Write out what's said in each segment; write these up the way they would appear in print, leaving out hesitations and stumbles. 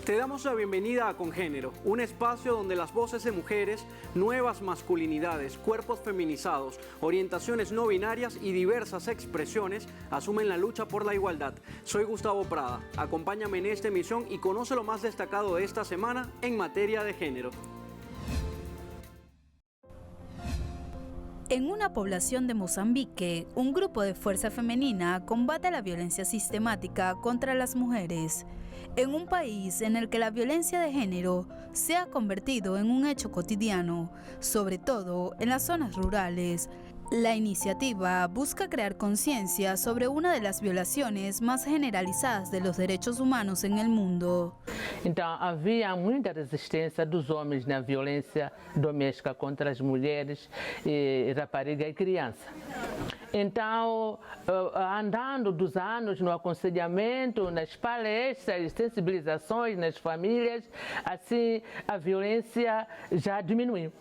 Te damos la bienvenida a Congénero, un espacio donde las voces de mujeres, nuevas masculinidades, cuerpos feminizados, orientaciones no binarias y diversas expresiones asumen la lucha por la igualdad. Soy Gustavo Prada, acompáñame en esta emisión y conoce lo más destacado de esta semana en materia de género. En una población de Mozambique, un grupo de fuerza femenina combate la violencia sistemática contra las mujeres. En un país en el que la violencia de género se ha convertido en un hecho cotidiano, sobre todo en las zonas rurales, la iniciativa busca crear conciencia sobre una de las violaciones más generalizadas de los derechos humanos en el mundo. Então, havia muita resistência dos homens na violência doméstica contra as mulheres, rapariga e criança. Então, andando dos anos no aconselhamento, nas palestras, sensibilizações nas famílias, assim a violência já diminuiu.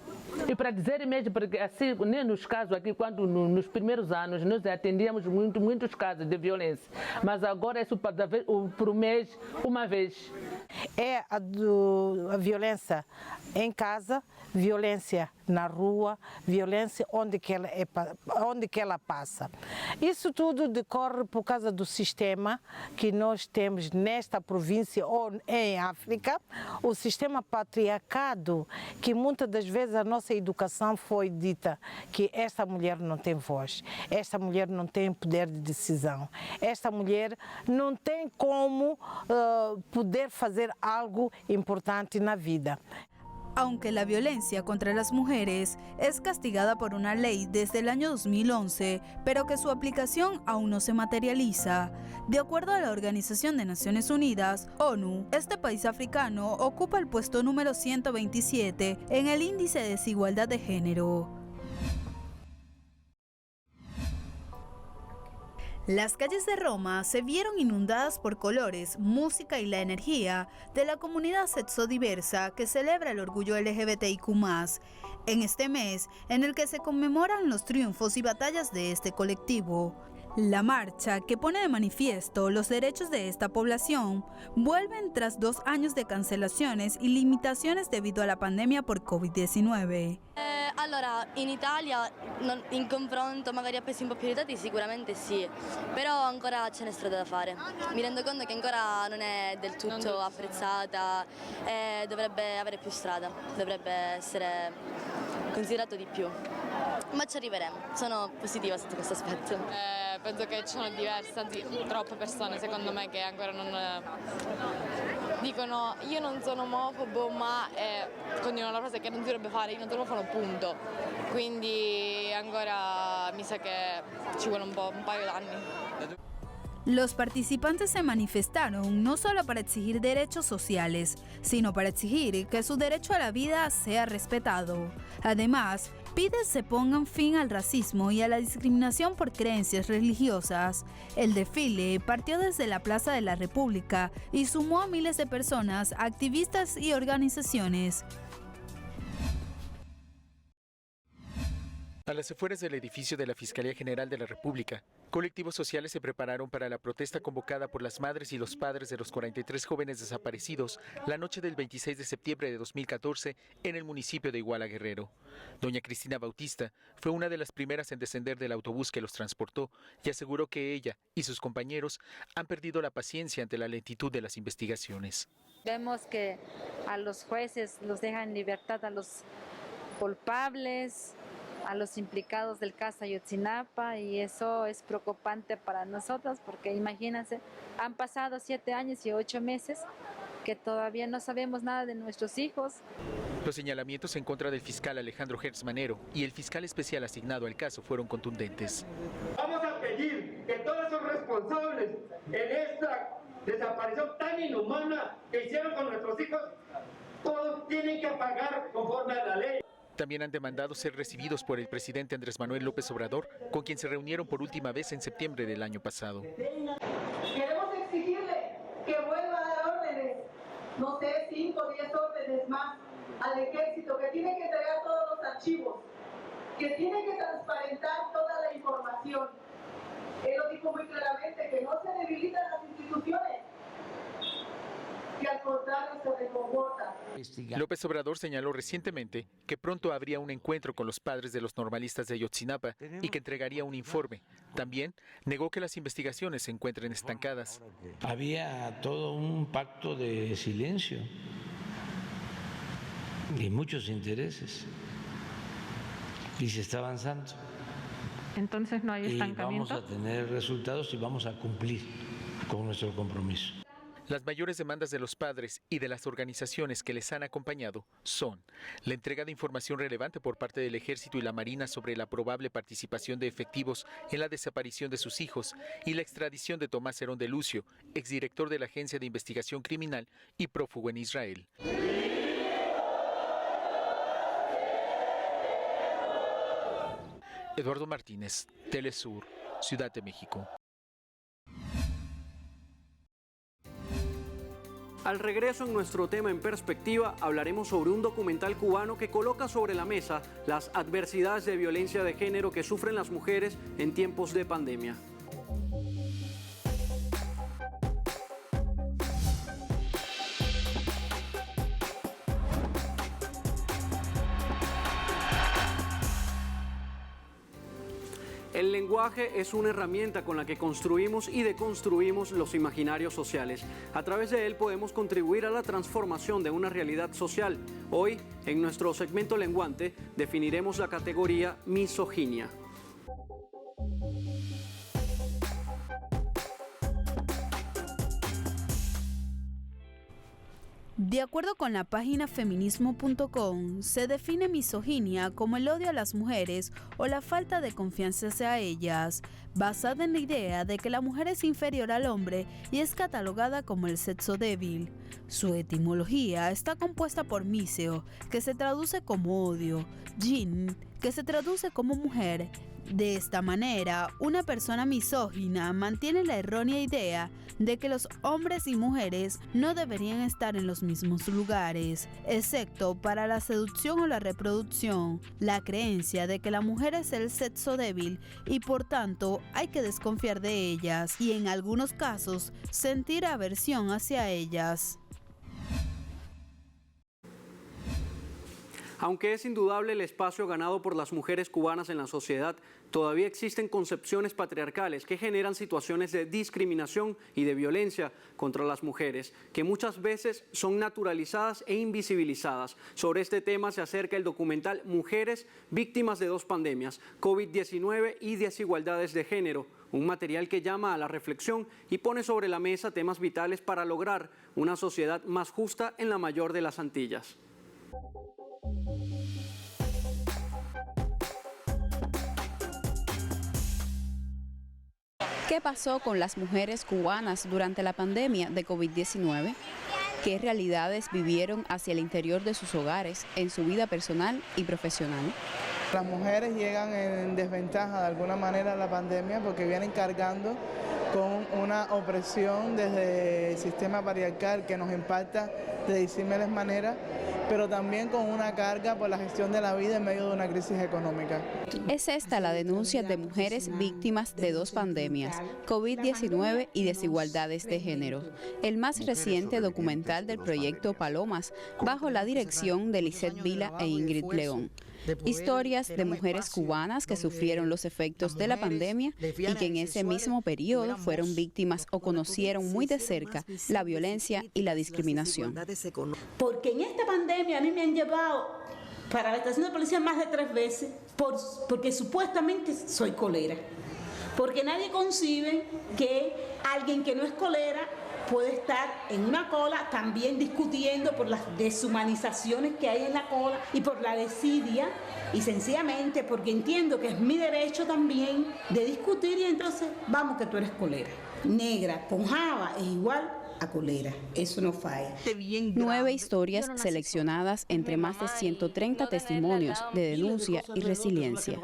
E para dizer mesmo, porque assim, nem nos casos aqui, quando nos primeiros anos nós atendíamos muitos casos de violência, mas agora é por mês, uma vez. É a violência em casa, violência na rua, violência onde que ela passa. Isso tudo decorre por causa do sistema que nós temos nesta província ou em África, o sistema patriarcado, que muitas das vezes a nossa educação foi dita que esta mulher não tem voz, esta mulher não tem poder de decisão, esta mulher não tem como poder fazer algo importante na vida. Aunque la violencia contra las mujeres es castigada por una ley desde el año 2011, pero que su aplicación aún no se materializa. De acuerdo a la Organización de Naciones Unidas, ONU, este país africano ocupa el puesto número 127 en el índice de desigualdad de género. Las calles de Roma se vieron inundadas por colores, música y la energía de la comunidad sexodiversa que celebra el orgullo LGBTIQ+, en este mes en el que se conmemoran los triunfos y batallas de este colectivo. La marcha, que pone de manifiesto los derechos de esta población, vuelven tras 2 años de cancelaciones y limitaciones debido a la pandemia por Covid-19. Allora, in Italia, in confronto magari a paesi un po' più aiutati, sicuramente sì, però ancora ce n'è strada da fare. Mi rendo conto che ancora non è del tutto apprezzata e dovrebbe avere più strada, dovrebbe essere considerato di più. Ma ci arriveremo, sono positiva sotto questo aspetto. Penso che ci sono diverse, anzi troppe persone secondo me che ancora non dicono io non sono omofobo, ma continuano la frase che non si dovrebbe fare, io non sono omofobo, punto. Quindi ancora mi sa che ci vuole un paio d'anni. Los participantes se manifestaron no solo para exigir derechos sociales, sino para exigir que su derecho a la vida sea respetado. Además, pide se pongan fin al racismo y a la discriminación por creencias religiosas. El desfile partió desde la Plaza de la República y sumó a miles de personas, activistas y organizaciones. A las afueras del edificio de la Fiscalía General de la República, colectivos sociales se prepararon para la protesta convocada por las madres y los padres de los 43 jóvenes desaparecidos la noche del 26 de septiembre de 2014 en el municipio de Iguala Guerrero. Doña Cristina Bautista fue una de las primeras en descender del autobús que los transportó y aseguró que ella y sus compañeros han perdido la paciencia ante la lentitud de las investigaciones. Vemos que a los jueces los dejan en libertad a los culpables, a los implicados del caso Ayotzinapa, y eso es preocupante para nosotros porque imagínense, han pasado 7 años y 8 meses que todavía no sabemos nada de nuestros hijos. Los señalamientos en contra del fiscal Alejandro Hertz Manero y el fiscal especial asignado al caso fueron contundentes. Vamos a pedir que todos los responsables en esta desaparición tan inhumana que hicieron con nuestros hijos, todos tienen que pagar conforme a la ley. También han demandado ser recibidos por el presidente Andrés Manuel López Obrador, con quien se reunieron por última vez en septiembre del año pasado. Queremos exigirle que vuelva a dar órdenes, no sé, 5 o 10 órdenes más al ejército, que tiene que entregar todos los archivos, que tiene que transparentar toda la información. Él lo dijo muy claramente, que no se debilitan las instituciones, que al contrario se desbordota. López Obrador señaló recientemente que pronto habría un encuentro con los padres de los normalistas de Ayotzinapa y que entregaría un informe. También negó que las investigaciones se encuentren estancadas. Había todo un pacto de silencio y muchos intereses y se está avanzando. Entonces no hay estancamiento. Y vamos a tener resultados y vamos a cumplir con nuestro compromiso. Las mayores demandas de los padres y de las organizaciones que les han acompañado son la entrega de información relevante por parte del Ejército y la Marina sobre la probable participación de efectivos en la desaparición de sus hijos y la extradición de Tomás Herón de Lucio, exdirector de la Agencia de Investigación Criminal y prófugo en Israel. Eduardo Martínez, Telesur, Ciudad de México. Al regreso en nuestro tema en perspectiva, hablaremos sobre un documental cubano que coloca sobre la mesa las adversidades de violencia de género que sufren las mujeres en tiempos de pandemia. El lenguaje es una herramienta con la que construimos y deconstruimos los imaginarios sociales. A través de él podemos contribuir a la transformación de una realidad social. Hoy, en nuestro segmento lenguante, definiremos la categoría misoginia. De acuerdo con la página feminismo.com, se define misoginia como el odio a las mujeres o la falta de confianza hacia ellas, basada en la idea de que la mujer es inferior al hombre y es catalogada como el sexo débil. Su etimología está compuesta por miseo, que se traduce como odio, gin, que se traduce como mujer. De esta manera, una persona misógina mantiene la errónea idea de que los hombres y mujeres no deberían estar en los mismos lugares, excepto para la seducción o la reproducción, la creencia de que la mujer es el sexo débil y por tanto hay que desconfiar de ellas y en algunos casos sentir aversión hacia ellas. Aunque es indudable el espacio ganado por las mujeres cubanas en la sociedad, todavía existen concepciones patriarcales que generan situaciones de discriminación y de violencia contra las mujeres, que muchas veces son naturalizadas e invisibilizadas. Sobre este tema se acerca el documental Mujeres víctimas de dos pandemias, COVID-19 y desigualdades de género, un material que llama a la reflexión y pone sobre la mesa temas vitales para lograr una sociedad más justa en la mayor de las Antillas. ¿Qué pasó con las mujeres cubanas durante la pandemia de COVID-19? ¿Qué realidades vivieron hacia el interior de sus hogares en su vida personal y profesional? Las mujeres llegan en desventaja de alguna manera a la pandemia porque vienen cargando con una opresión desde el sistema patriarcal que nos impacta de disímiles maneras, pero también con una carga por la gestión de la vida en medio de una crisis económica. Es esta la denuncia de mujeres víctimas de dos pandemias, COVID-19 y desigualdades de género. El más reciente documental del proyecto Palomas, bajo la dirección de Lisette Vila e Ingrid León. Historias de mujeres cubanas que sufrieron los efectos de la pandemia y que en ese mismo periodo fueron víctimas o conocieron muy de cerca la violencia y la discriminación. Porque en esta pandemia a mí me han llevado para la estación de policía más de 3 veces porque supuestamente soy colera. Porque nadie concibe que alguien que no es colera puede estar en una cola también discutiendo por las deshumanizaciones que hay en la cola y por la desidia y sencillamente porque entiendo que es mi derecho también de discutir y entonces vamos que tú eres colera. Negra con java es igual a colera, eso no falla. 9 historias seleccionadas entre más de 130 testimonios de denuncia y resiliencia.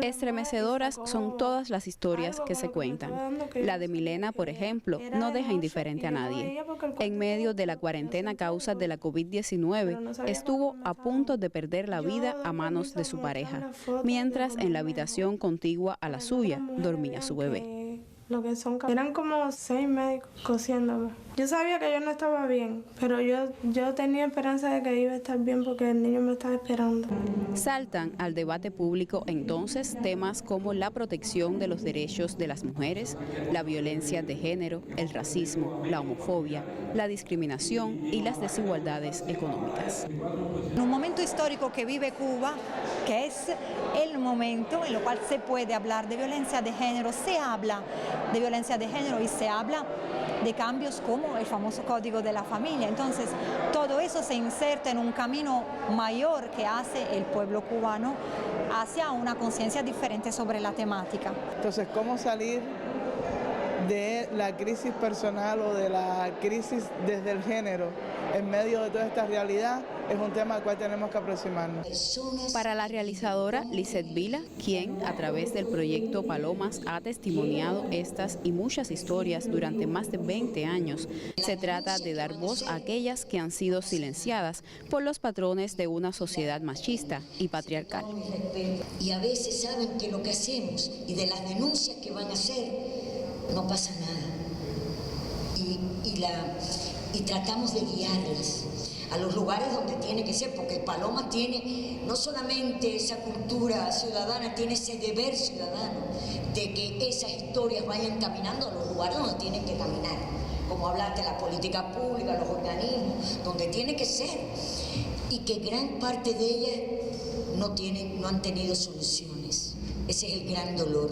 Estremecedoras son todas las historias que se cuentan. La de Milena, por ejemplo, no deja indiferente a nadie. En medio de la cuarentena a causa de la COVID-19, estuvo a punto de perder la vida a manos de su pareja, mientras en la habitación contigua a la suya dormía su bebé. lo que son. Eran como 6 médicos cosiéndome. Yo sabía que yo no estaba bien, pero yo tenía esperanza de que iba a estar bien porque el niño me estaba esperando. Saltan al debate público entonces temas como la protección de los derechos de las mujeres, la violencia de género, el racismo, la homofobia, la discriminación y las desigualdades económicas. En un momento histórico que vive Cuba, que es el momento en el cual se puede hablar de violencia de género, se habla de violencia de género y se habla de cambios como el famoso Código de la Familia. Entonces, todo eso se inserta en un camino mayor que hace el pueblo cubano hacia una conciencia diferente sobre la temática. Entonces, ¿cómo salir de la crisis personal o de la crisis desde el género en medio de toda esta realidad? Es un tema al cual tenemos que aproximarnos. Para la realizadora Lizeth Vila, quien a través del proyecto Palomas ha testimoniado estas y muchas historias durante más de 20 años, se trata de dar voz a aquellas que han sido silenciadas por los patrones de una sociedad machista y patriarcal. Y a veces saben que lo que hacemos y de las denuncias que van a hacer no pasa nada. Y tratamos de guiarlas a los lugares donde tiene que ser, porque Palomas tiene no solamente esa cultura ciudadana, tiene ese deber ciudadano de que esas historias vayan caminando a los lugares donde tienen que caminar, como hablaste, la política pública, los organismos, donde tiene que ser, y que gran parte de ellas no han tenido soluciones. Ese es el gran dolor.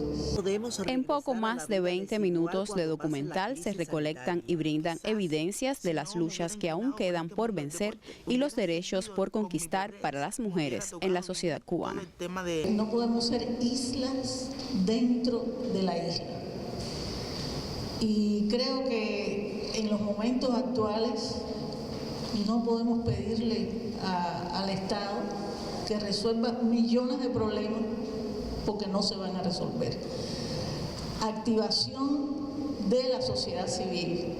En poco más de 20 minutos de documental se recolectan y brindan evidencias de las luchas que aún quedan por vencer y los derechos por conquistar para las mujeres en la sociedad cubana. No podemos ser islas dentro de la isla. Y creo que en los momentos actuales no podemos pedirle al Estado que resuelva millones de problemas porque no se van a resolver. Activación de la sociedad civil.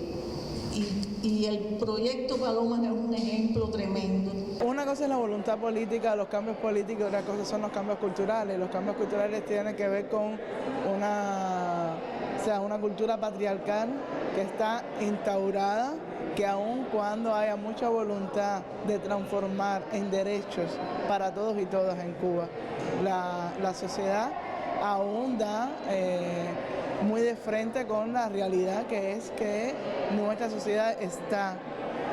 Y el proyecto Palomas es un ejemplo tremendo. Una cosa es la voluntad política, los cambios políticos, otra cosa son los cambios culturales. Los cambios culturales tienen que ver con una cultura patriarcal que está instaurada, que aun cuando haya mucha voluntad de transformar en derechos para todos y todas en Cuba, la sociedad aún da muy de frente con la realidad que es que nuestra sociedad está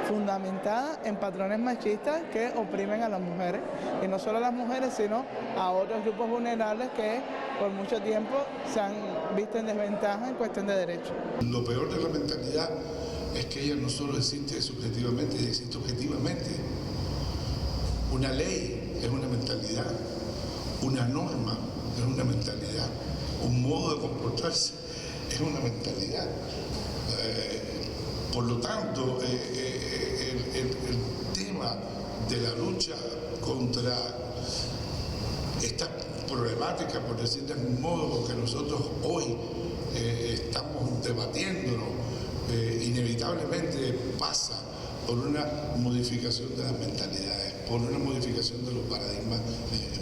fundamentada en patrones machistas que oprimen a las mujeres, y no solo a las mujeres, sino a otros grupos vulnerables que por mucho tiempo se han visto en desventaja en cuestión de derechos. Lo peor de la mentalidad es que ella no solo existe subjetivamente, existe objetivamente. Una ley es una mentalidad, una norma es una mentalidad, un modo de comportarse es una mentalidad. Por lo tanto, el tema de la lucha contra esta problemática, por decir de algún modo, que nosotros hoy estamos debatiéndonos, inevitablemente pasa por una modificación de las mentalidades, por una modificación de los paradigmas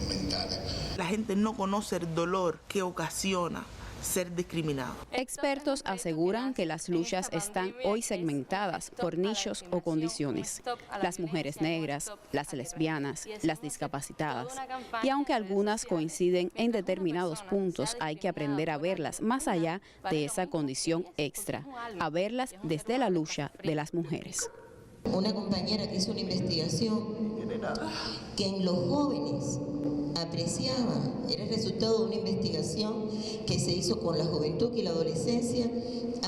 mentales. La gente no conoce el dolor que ocasiona ser discriminado. Expertos aseguran que las luchas están hoy segmentadas por nichos o condiciones. Las mujeres negras, las lesbianas, las discapacitadas. Y aunque algunas coinciden en determinados puntos, hay que aprender a verlas más allá de esa condición extra, a verlas desde la lucha de las mujeres. Una compañera que hizo una investigación que en los jóvenes apreciaba, era el resultado de una investigación que se hizo con la juventud y la adolescencia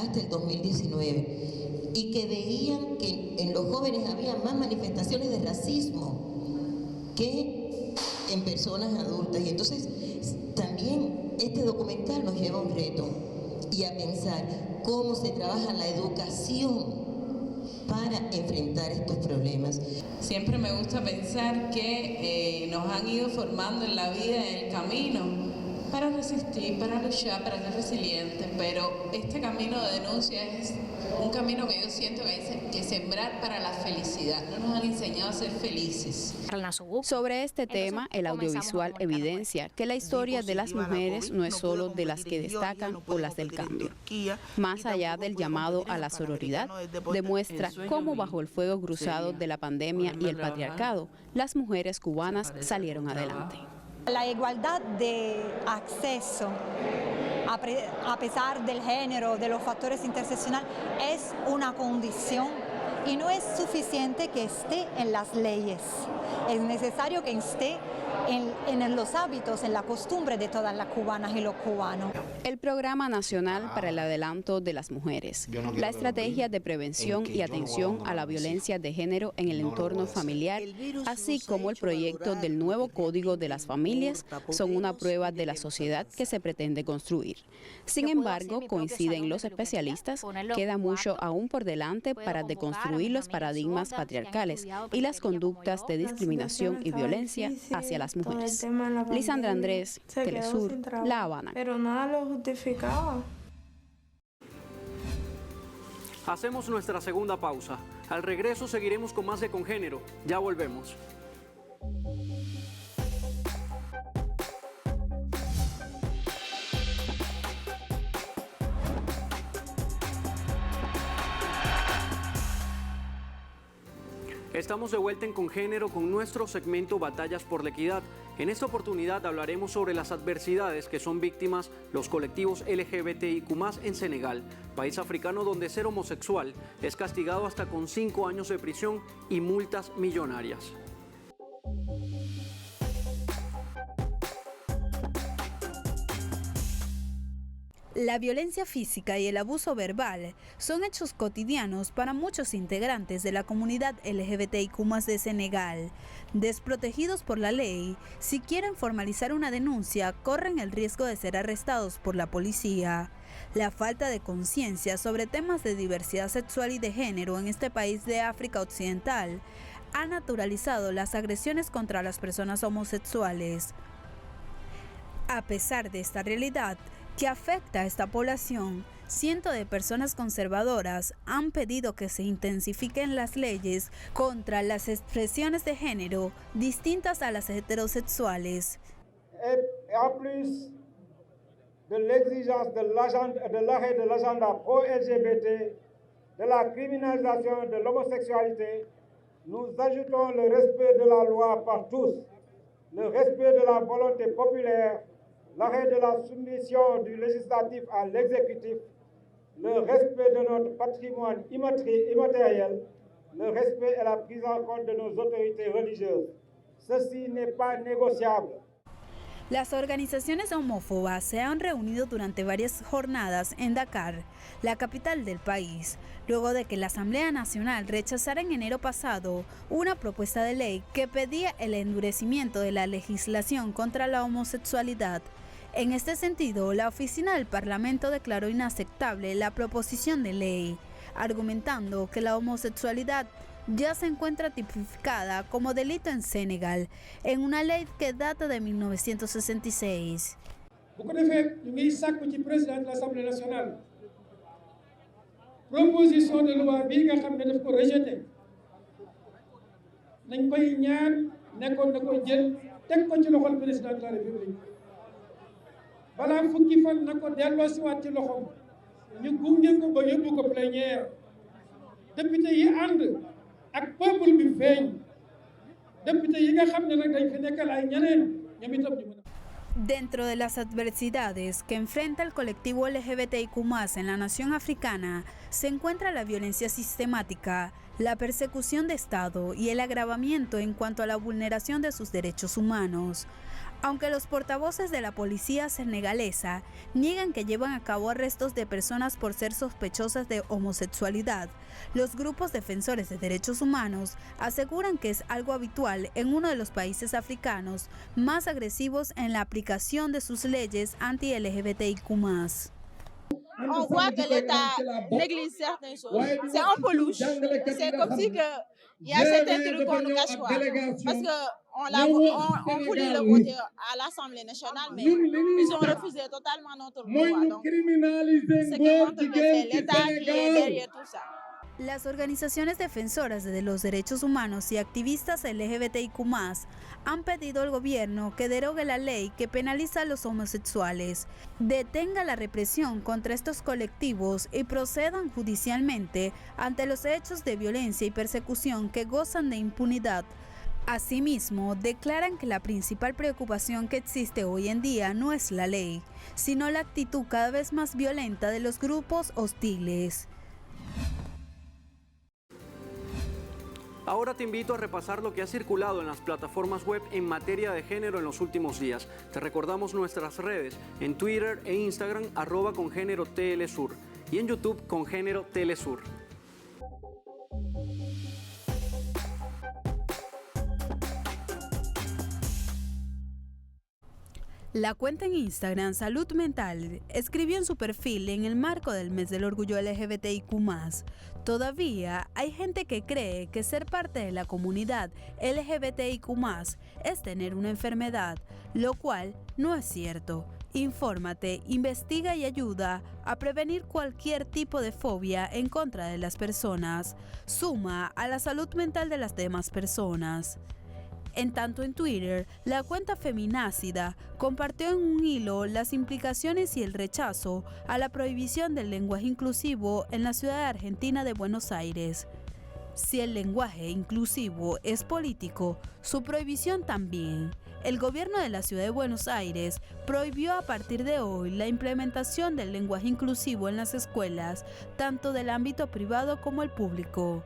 hasta el 2019, y que veían que en los jóvenes había más manifestaciones de racismo que en personas adultas. Y entonces también este documental nos lleva a un reto y a pensar cómo se trabaja la educación para enfrentar estos problemas. Siempre me gusta pensar que nos han ido formando en la vida, en el camino, para resistir, para luchar, para ser resiliente, pero este camino de denuncia es un camino que yo siento que hay que sembrar para la felicidad. No nos han enseñado a ser felices. Sobre este tema, el audiovisual evidencia que la historia de las mujeres no es solo de las que destacan o las del cambio. Más allá del llamado a la sororidad, demuestra cómo bajo el fuego cruzado de la pandemia y el patriarcado, las mujeres cubanas salieron adelante. La igualdad de acceso, a pesar del género, de los factores interseccionales, es una condición y no es suficiente que esté en las leyes. Es necesario que esté en los hábitos, en la costumbre de todas las cubanas y los cubanos. El Programa Nacional para el Adelanto de las Mujeres, la estrategia de prevención y atención a la violencia de género en el entorno familiar, así como el proyecto del nuevo Código de las Familias, son una prueba de la sociedad que se pretende construir. Sin embargo, coinciden los especialistas, queda mucho aún por delante para deconstruir los paradigmas patriarcales y las conductas de discriminación y violencia hacia las mujeres. Lisandra Andrés, Telesur, La Habana. Pero nada lo justificaba. Hacemos nuestra segunda pausa. Al regreso seguiremos con más de Congénero. Ya volvemos. Estamos de vuelta en Congénero con nuestro segmento Batallas por la Equidad. En esta oportunidad hablaremos sobre las adversidades que son víctimas los colectivos LGBTIQ+ en Senegal, país africano donde ser homosexual es castigado hasta con 5 años de prisión y multas millonarias. La violencia física y el abuso verbal son hechos cotidianos para muchos integrantes de la comunidad LGBTIQ+ de Senegal. Desprotegidos por la ley, si quieren formalizar una denuncia, corren el riesgo de ser arrestados por la policía. La falta de conciencia sobre temas de diversidad sexual y de género en este país de África Occidental ha naturalizado las agresiones contra las personas homosexuales. A pesar de esta realidad, que afecta a esta población, cientos de personas conservadoras han pedido que se intensifiquen las leyes contra las expresiones de género distintas a las heterosexuales. En plus de l'exigence de l'arrêt de l'agenda pro-LGBT, de la criminalisation de l'homosexualité, nous ajoutons le respect de la loi par tous, le respect de la volonté populaire, l'arrêt de la soumission du législatif à l'exécutif, le respect de notre patrimoine immatériel, le respect et la prise en compte de nos autorités religieuses. Ceci n'est pas négociable. Las organizaciones homófobas se han reunido durante varias jornadas en Dakar, la capital del país, luego de que la Asamblea Nacional rechazara en enero pasado una propuesta de ley que pedía el endurecimiento de la legislación contra la homosexualidad. En este sentido, la oficina del Parlamento declaró inaceptable la proposición de ley, argumentando que la homosexualidad ya se encuentra tipificada como delito en Senegal, en una ley que data de 1966. Bu ko defee ñu ngi sàkku ci président de l'Assemblée nationale proposition de loi bii nga xam ne daf ko rejeté nañ koy ñaan nekkoon na ko jël teg ko ci loxol président de la République balaa fukki fan na ko delloosiwaat ci loxoom ñu gunge ko ba yóbbu ko plénière député yi ànd ak peuple bi feeñ député yi nga xam ne nag dañ fi nekkal ay ñeneen ñoom itam ñu mën a. Dentro de las adversidades que enfrenta el colectivo LGBTIQ+ en la nación africana se encuentra la violencia sistemática, la persecución de Estado y el agravamiento en cuanto a la vulneración de sus derechos humanos. Aunque los portavoces de la policía senegalesa niegan que llevan a cabo arrestos de personas por ser sospechosas de homosexualidad, los grupos defensores de derechos humanos aseguran que es algo habitual en uno de los países africanos más agresivos en la aplicación de sus leyes anti-LGBTIQ+. On voit que l'État néglige certaines choses. C'est un peu louche. C'est comme si il y a certains trucs qu'on nous cache pas. Parce que on voulait le voter à l'Assemblée nationale, mais ils ont refusé totalement notre loi. Donc, ce qui montre que c'est l'État qui est derrière tout ça. Las organizaciones defensoras de los derechos humanos y activistas LGBTIQ+, han pedido al gobierno que derogue la ley que penaliza a los homosexuales, detenga la represión contra estos colectivos y procedan judicialmente ante los hechos de violencia y persecución que gozan de impunidad. Asimismo, declaran que la principal preocupación que existe hoy en día no es la ley, sino la actitud cada vez más violenta de los grupos hostiles. Ahora te invito a repasar lo que ha circulado en las plataformas web en materia de género en los últimos días. Te recordamos nuestras redes en Twitter e Instagram @congénero_TLSur y en YouTube Congénero Telesur. La cuenta en Instagram Salud Mental escribió en su perfil en el marco del mes del orgullo LGBTIQ+, todavía hay gente que cree que ser parte de la comunidad LGBTIQ+, es tener una enfermedad, lo cual no es cierto. Infórmate, investiga y ayuda a prevenir cualquier tipo de fobia en contra de las personas. Suma a la salud mental de las demás personas. En tanto, en Twitter, la cuenta Feminácida compartió en un hilo las implicaciones y el rechazo a la prohibición del lenguaje inclusivo en la ciudad argentina de Buenos Aires. Si el lenguaje inclusivo es político, su prohibición también. El gobierno de la ciudad de Buenos Aires prohibió a partir de hoy la implementación del lenguaje inclusivo en las escuelas, tanto del ámbito privado como el público.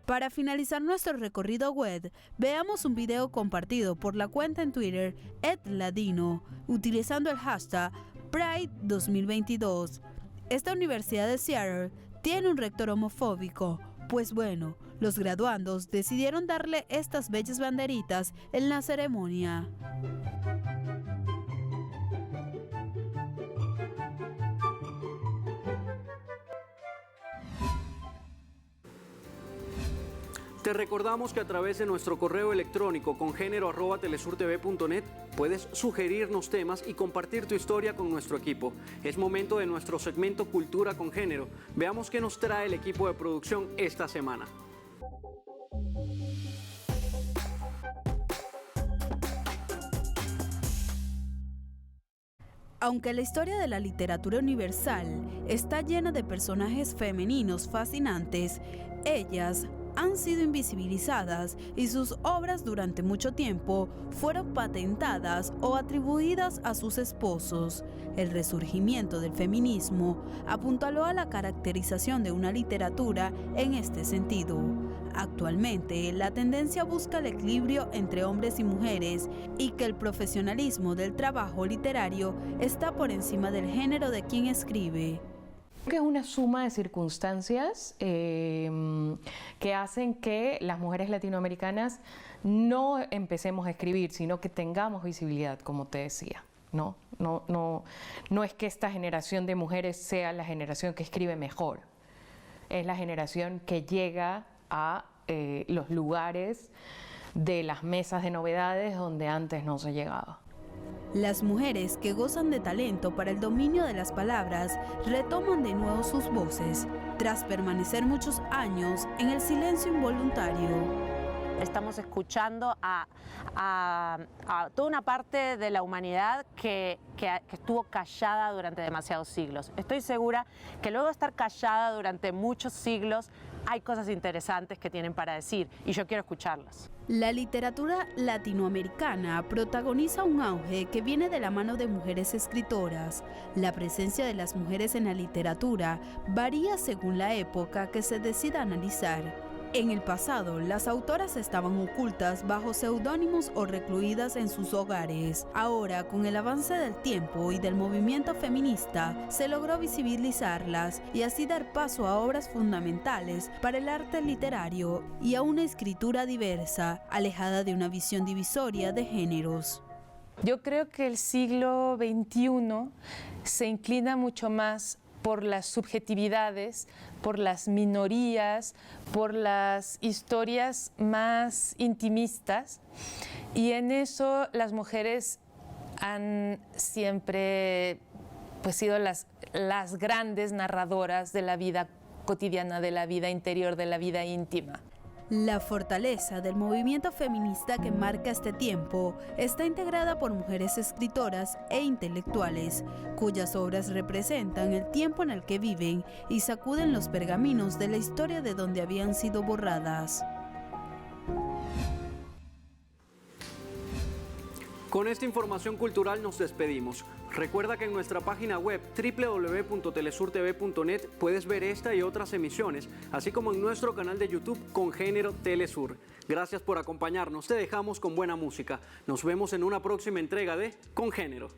Para finalizar nuestro recorrido web, veamos un video compartido por la cuenta en Twitter @ladino, utilizando el hashtag Pride 2022. Esta universidad de Seattle tiene un rector homofóbico. Pues bueno, los graduandos decidieron darle estas bellas banderitas en la ceremonia. Te recordamos que a través de nuestro correo electrónico congénero@telesurtv.net puedes sugerirnos temas y compartir tu historia con nuestro equipo. Es momento de nuestro segmento Cultura con Género. Veamos qué nos trae el equipo de producción esta semana. Aunque la historia de la literatura universal está llena de personajes femeninos fascinantes, ellas han sido invisibilizadas y sus obras durante mucho tiempo fueron patentadas o atribuidas a sus esposos. El resurgimiento del feminismo apuntaló a la caracterización de una literatura en este sentido. Actualmente, la tendencia busca el equilibrio entre hombres y mujeres y que el profesionalismo del trabajo literario está por encima del género de quien escribe. Que es una suma de circunstancias que hacen que las mujeres latinoamericanas no empecemos a escribir, sino que tengamos visibilidad, como te decía. No es que esta generación de mujeres sea la generación que escribe mejor, es la generación que llega a los lugares de las mesas de novedades donde antes no se llegaba. Las mujeres que gozan de talento para el dominio de las palabras retoman de nuevo sus voces, tras permanecer muchos años en el silencio involuntario. Estamos escuchando a toda una parte de la humanidad que estuvo callada durante demasiados siglos. Estoy segura que luego de estar callada durante muchos siglos, hay cosas interesantes que tienen para decir y yo quiero escucharlas. La literatura latinoamericana protagoniza un auge que viene de la mano de mujeres escritoras. La presencia de las mujeres en la literatura varía según la época que se decida analizar. En el pasado, las autoras estaban ocultas bajo seudónimos o recluidas en sus hogares. Ahora, con el avance del tiempo y del movimiento feminista, se logró visibilizarlas y así dar paso a obras fundamentales para el arte literario y a una escritura diversa, alejada de una visión divisoria de géneros. Yo creo que el siglo XXI se inclina mucho más por las subjetividades, por las minorías, por las historias más intimistas Y en eso las mujeres han siempre pues, sido las grandes narradoras de la vida cotidiana, de la vida interior, de la vida íntima. La fortaleza del movimiento feminista que marca este tiempo está integrada por mujeres escritoras e intelectuales, cuyas obras representan el tiempo en el que viven y sacuden los pergaminos de la historia de donde habían sido borradas. Con esta información cultural nos despedimos. Recuerda que en nuestra página web www.telesurtv.net puedes ver esta y otras emisiones, así como en nuestro canal de YouTube Congénero Telesur. Gracias por acompañarnos, te dejamos con buena música. Nos vemos en una próxima entrega de Congénero.